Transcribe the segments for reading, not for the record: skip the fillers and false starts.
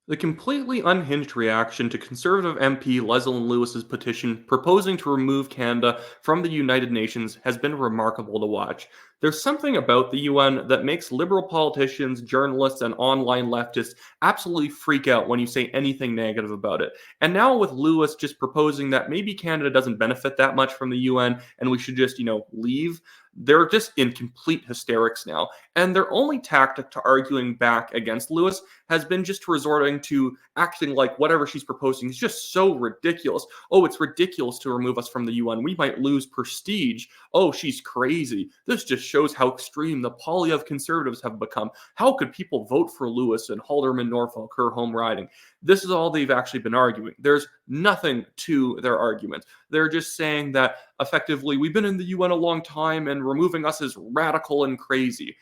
The completely unhinged reaction to Conservative MP Leslyn Lewis's petition proposing to remove Canada from the United Nations has been remarkable to watch. There's something about the UN that makes liberal politicians, journalists, and online leftists absolutely freak out when you say anything negative about it. And now with Lewis just proposing that maybe Canada doesn't benefit that much from the UN and we should just, leave, they're just in complete hysterics now. And their only tactic to arguing back against Lewis has been just resorting to acting like whatever she's proposing is just so ridiculous. Oh, it's ridiculous to remove us from the UN. We might lose prestige. Oh, she's crazy. This just shows how extreme the Polyev conservatives have become. How could people vote for Lewis and Halderman Norfolk, her home riding? This is all they've actually been arguing. There's nothing to their argument. They're just saying that effectively we've been in the UN a long time and removing us is radical and crazy.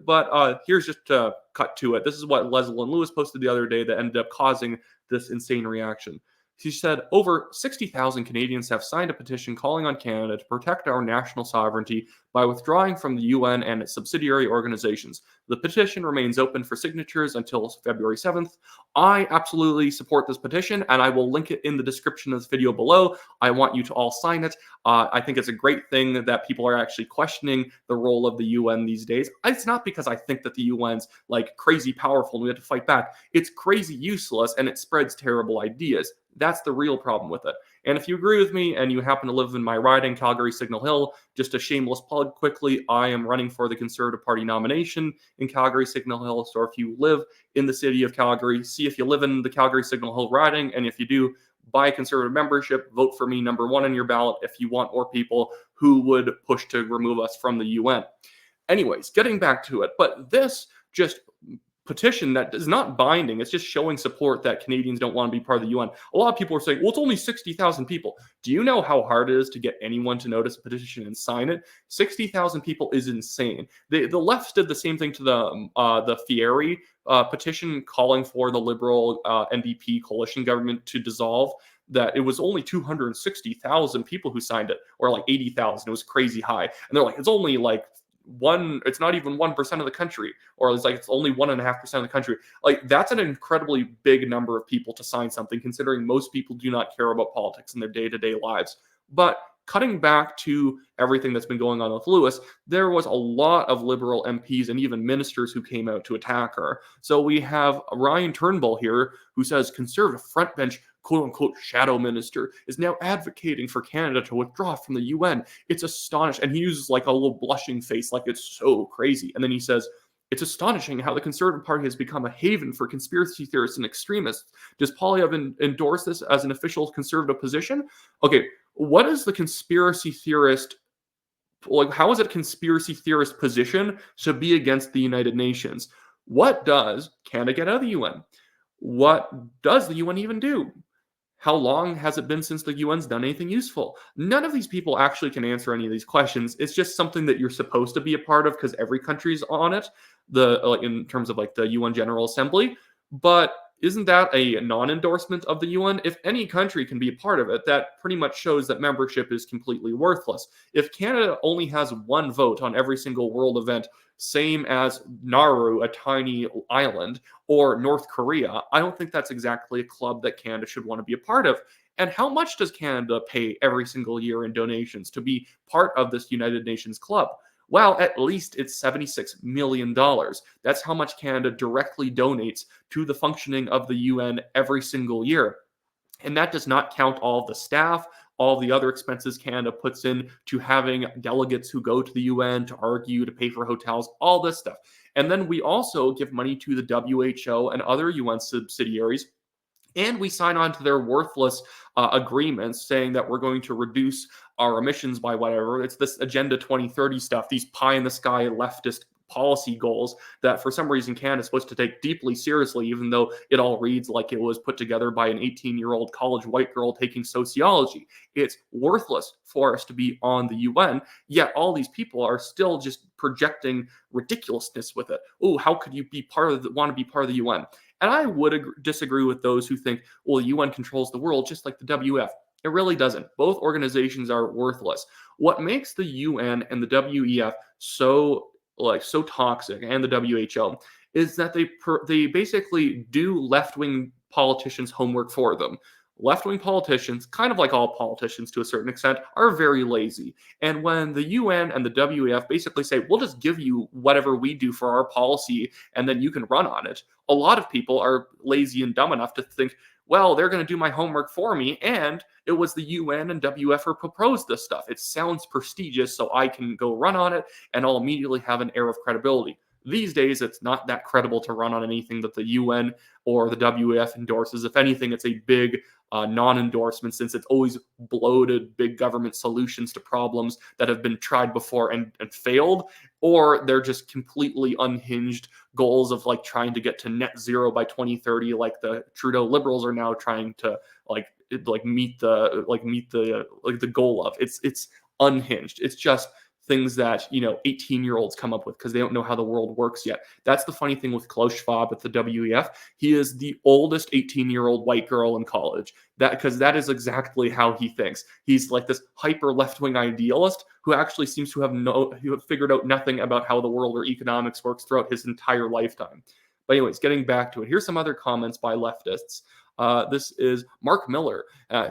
But here's just to cut to it. This is what Leslyn Lewis posted the other day that ended up causing this insane reaction. She said, over 60,000 Canadians have signed a petition calling on Canada to protect our national sovereignty by withdrawing from the UN and its subsidiary organizations. The petition remains open for signatures until February 7th. I absolutely support this petition, and I will link it in the description of this video below. I want you to all sign it. I think it's a great thing that people are actually questioning the role of the UN these days. It's not because I think that the UN's like crazy powerful and we have to fight back. It's crazy useless and it spreads terrible ideas. That's the real problem with it. And if you agree with me and you happen to live in my riding, Calgary Signal Hill, just a shameless plug quickly, I am running for the Conservative Party nomination in Calgary Signal Hill. So if you live in the city of Calgary, see if you live in the Calgary Signal Hill riding. And if you do, buy Conservative membership, vote for me #1 on your ballot if you want more people who would push to remove us from the UN. Anyways, getting back to it, but this just petition that is not binding. It's just showing support that Canadians don't want to be part of the UN. A lot of people are saying, well, it's only 60,000 people. Do you know how hard it is to get anyone to notice a petition and sign it? 60,000 people is insane. The left did the same thing to the Fieri petition calling for the Liberal NDP coalition government to dissolve. That it was only 260,000 people who signed it, or like 80,000. It was crazy high. And they're like, it's only like it's not even 1% of the country, or it's only 1.5% of the country. Like, that's an incredibly big number of people to sign something, considering most people do not care about politics in their day-to-day lives. But cutting back to everything that's been going on with Lewis, there was a lot of Liberal MPs and even ministers who came out to attack her. So we have Ryan Turnbull here, who says Conservative frontbench quote-unquote shadow minister is now advocating for Canada to withdraw from the UN. It's astonishing. And he uses like a little blushing face, like it's so crazy. And then he says, it's astonishing how the Conservative Party has become a haven for conspiracy theorists and extremists. Does Polyev endorse this as an official Conservative position? Okay, what is the conspiracy theorist, like how is it a conspiracy theorist position to be against the United Nations? What does Canada get out of the UN? What does the UN even do? How long has it been since the UN's done anything useful? None of these people actually can answer any of these questions. It's just something that you're supposed to be a part of because every country's on it, in terms of like the UN General Assembly. But isn't that a non-endorsement of the UN? If any country can be a part of it, that pretty much shows that membership is completely worthless. If Canada only has one vote on every single world event, same as Nauru, a tiny island, or North Korea, I don't think that's exactly a club that Canada should want to be a part of. And how much does Canada pay every single year in donations to be part of this United Nations club? Well, at least it's $76 million. That's how much Canada directly donates to the functioning of the UN every single year. And that does not count all of the staff, all the other expenses Canada puts in to having delegates who go to the UN to argue, to pay for hotels, all this stuff. And then we also give money to the WHO and other UN subsidiaries. And we sign on to their worthless agreements saying that we're going to reduce our emissions by whatever. It's this Agenda 2030 stuff, these pie-in-the-sky leftist policy goals that for some reason Canada is supposed to take deeply seriously, even though it all reads like it was put together by an 18-year-old college white girl taking sociology. It's worthless for us to be on the UN, yet all these people are still just projecting ridiculousness with it. Oh, how could you want to be part of the UN? And I would disagree with those who think, well, the UN controls the world just like the WF. It really doesn't. Both organizations are worthless. What makes the UN and the WEF so toxic, and the WHO, is that they basically do left-wing politicians' homework for them. Left-wing politicians, kind of like all politicians to a certain extent, are very lazy. And when the UN and the WEF basically say, we'll just give you whatever we do for our policy and then you can run on it, a lot of people are lazy and dumb enough to think, well, they're going to do my homework for me, and it was the UN and WF who proposed this stuff. It sounds prestigious, so I can go run on it, and I'll immediately have an air of credibility. These days, it's not that credible to run on anything that the UN or the WF endorses. If anything, it's a big non-endorsement, since it's always bloated big government solutions to problems that have been tried before and failed, or they're just completely unhinged goals of like trying to get to net zero by 2030, like the Trudeau Liberals are now trying to meet the goal of. It's unhinged. It's just things that 18-year-olds come up with because they don't know how the world works yet. That's the funny thing with Klaus Schwab at the WEF. He is the oldest 18-year-old white girl in college. Because that is exactly how he thinks. He's like this hyper left-wing idealist who actually seems to have figured out nothing about how the world or economics works throughout his entire lifetime. But anyways, getting back to it, here's some other comments by leftists. This is Mark Miller.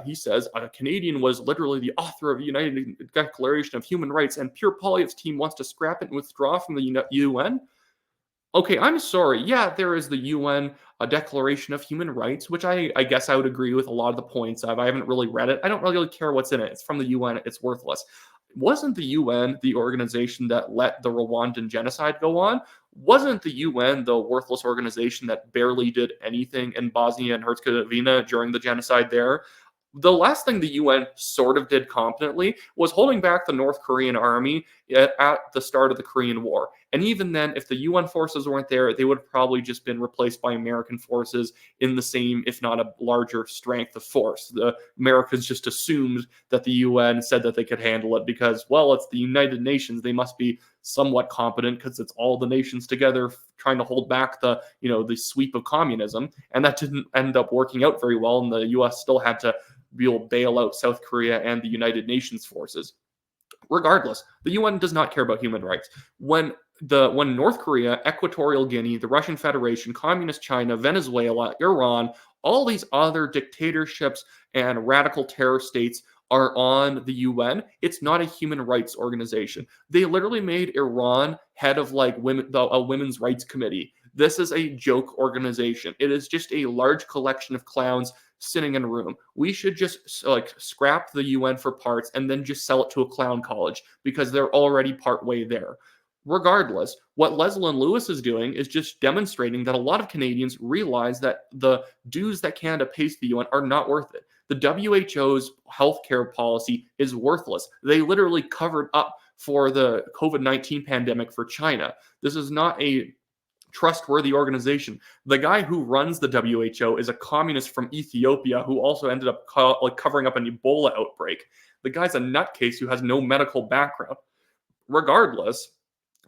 He says, a Canadian was literally the author of the United Declaration of Human Rights, and Pure Poilievre's team wants to scrap it and withdraw from the UN? Okay, I'm sorry. Yeah, there is the UN Declaration of Human Rights, which I guess I would agree with a lot of the points of. I haven't really read it. I don't really care what's in it. It's from the UN. It's worthless. Wasn't the UN the organization that let the Rwandan genocide go on? Wasn't the UN the worthless organization that barely did anything in Bosnia and Herzegovina during the genocide there? The last thing the UN sort of did competently was holding back the North Korean army at the start of the Korean War. And even then, if the UN forces weren't there, they would have probably just been replaced by American forces in the same, if not a larger strength of force. The Americans just assumed that the UN said that they could handle it because, well, it's the United Nations. They must be somewhat competent because it's all the nations together trying to hold back the sweep of communism. And that didn't end up working out very well. And the US still had to bail out South Korea and the United Nations forces. Regardless, the UN does not care about human rights. When North Korea, Equatorial Guinea, the Russian Federation, Communist China, Venezuela, Iran, all these other dictatorships and radical terror states are on the UN, it's not a human rights organization. They literally made Iran head of a women's rights committee. This is a joke organization. It is just a large collection of clowns sitting in a room. We should just scrap the UN for parts and then just sell it to a clown college because they're already part way there. Regardless, what Leslyn Lewis is doing is just demonstrating that a lot of Canadians realize that the dues that Canada pays to the UN are not worth it. The WHO's healthcare policy is worthless. They literally covered up for the COVID-19 pandemic for China. This is not a trustworthy organization. The guy who runs the WHO is a communist from Ethiopia who also ended up covering up an Ebola outbreak. The guy's a nutcase who has no medical background. Regardless,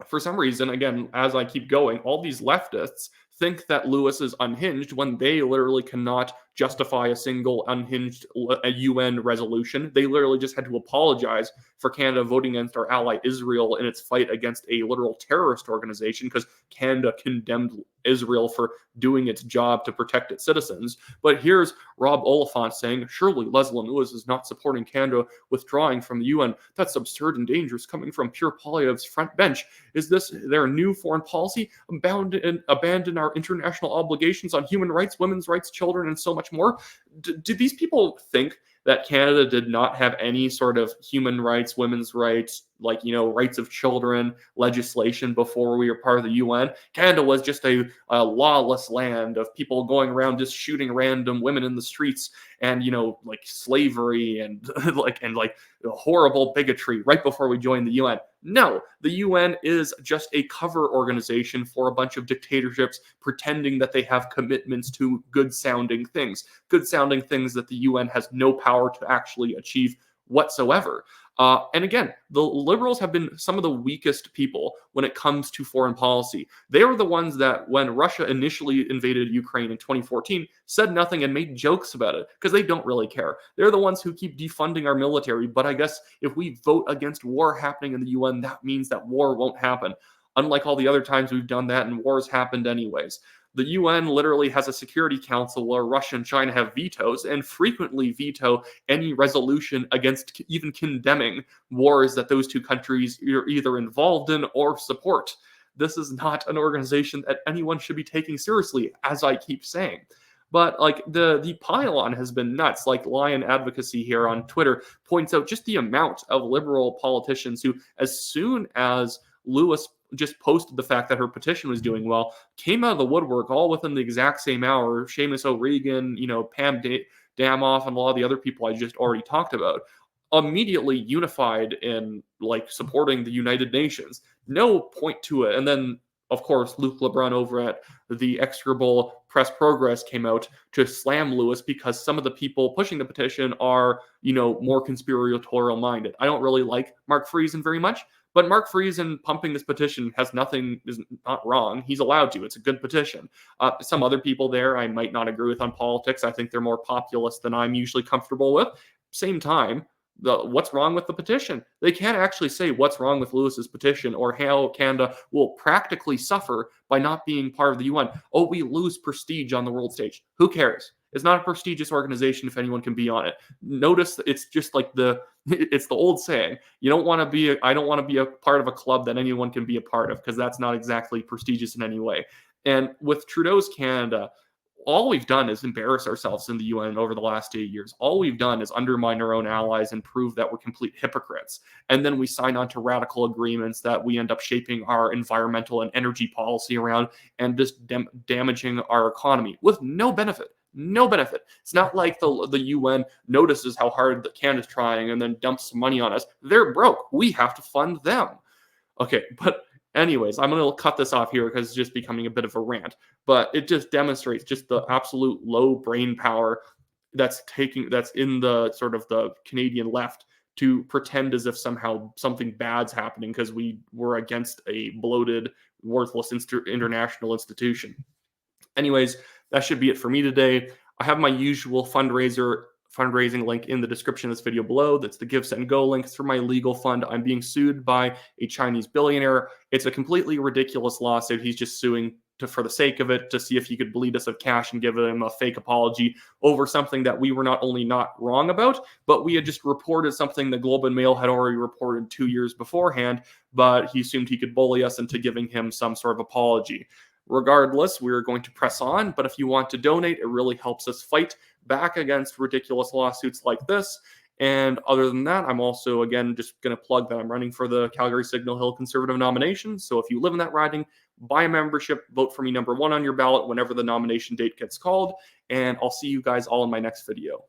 for some reason, again, as I keep going, all these leftists think that Lewis is unhinged when they literally cannot justify a single unhinged UN resolution. They literally just had to apologize for Canada voting against our ally Israel in its fight against a literal terrorist organization because Canada condemned Israel for doing its job to protect its citizens. But here's Rob Oliphant saying, surely Leslyn Lewis is not supporting Canada withdrawing from the UN. That's absurd and dangerous coming from Pure Poilievre's front bench. Is this their new foreign policy? Abandon our international obligations on human rights, women's rights, children, and so much more? Do these people think that Canada did not have any sort of human rights, women's rights, rights of children legislation before we were part of the UN? Canada was just a lawless land of people going around just shooting random women in the streets and, slavery and horrible bigotry right before we joined the UN. No, the UN is just a cover organization for a bunch of dictatorships pretending that they have commitments to good-sounding things that the UN has no power to actually achieve whatsoever. And again, the liberals have been some of the weakest people when it comes to foreign policy. They were the ones that, when Russia initially invaded Ukraine in 2014, said nothing and made jokes about it because they don't really care. They're the ones who keep defunding our military. But I guess if we vote against war happening in the UN, that means that war won't happen. unlike all the other times we've done that and wars happened anyways. The UN literally has a Security Council where Russia and China have vetoes and frequently veto any resolution against even condemning wars that those two countries are either involved in or support. This is not an organization that anyone should be taking seriously, as I keep saying. But like the pile-on has been nuts. Like Lion Advocacy here on Twitter points out just the amount of liberal politicians who, as soon as Lewis just posted the fact that her petition was doing well, came out of the woodwork all within the exact same hour. Seamus O'Regan, Pam Damoff, and a lot of the other people I just already talked about, immediately unified in like supporting the United Nations. No point to it. And then, of course, Luke LeBrun over at the execrable Press Progress came out to slam Lewis because some of the people pushing the petition are, more conspiratorial minded. I don't really like Mark Friesen very much, but Mark Friesen pumping this petition is not wrong. He's allowed to. It's a good petition. Some other people there I might not agree with on politics. I think they're more populist than I'm usually comfortable with. Same time, what's wrong with the petition? They can't actually say what's wrong with Lewis's petition or how Canada will practically suffer by not being part of the UN. Oh, we lose prestige on the world stage. Who cares? It's not a prestigious organization if anyone can be on it. Notice it's just like it's the old saying. I don't want to be a part of a club that anyone can be a part of, because that's not exactly prestigious in any way. And with Trudeau's Canada, all we've done is embarrass ourselves in the UN over the last 8 years. All we've done is undermine our own allies and prove that we're complete hypocrites. And then we sign on to radical agreements that we end up shaping our environmental and energy policy around and just damaging our economy with no benefit. No benefit. It's not like the UN notices how hard Canada's trying and then dumps some money on us. They're broke. We have to fund them. Okay, but anyways, I'm going to cut this off here because it's just becoming a bit of a rant. But it just demonstrates just the absolute low brain power that's in the sort of the Canadian left to pretend as if somehow something bad's happening because we were against a bloated, worthless international institution. Anyways, that should be it for me today. I have my usual fundraising link in the description of this video below. That's the Give, Set, and Go link. It's for my legal fund. I'm being sued by a Chinese billionaire. It's a completely ridiculous lawsuit. He's just suing for the sake of it, to see if he could bleed us of cash and give him a fake apology over something that we were not only not wrong about, but we had just reported something the Globe and Mail had already reported 2 years beforehand, but he assumed he could bully us into giving him some sort of apology. Regardless, we're going to press on, but if you want to donate, it really helps us fight back against ridiculous lawsuits like this. And other than that, I'm also, again, just going to plug that I'm running for the Calgary Signal Hill Conservative nomination. So if you live in that riding, buy a membership, vote for me number 1 on your ballot whenever the nomination date gets called, and I'll see you guys all in my next video.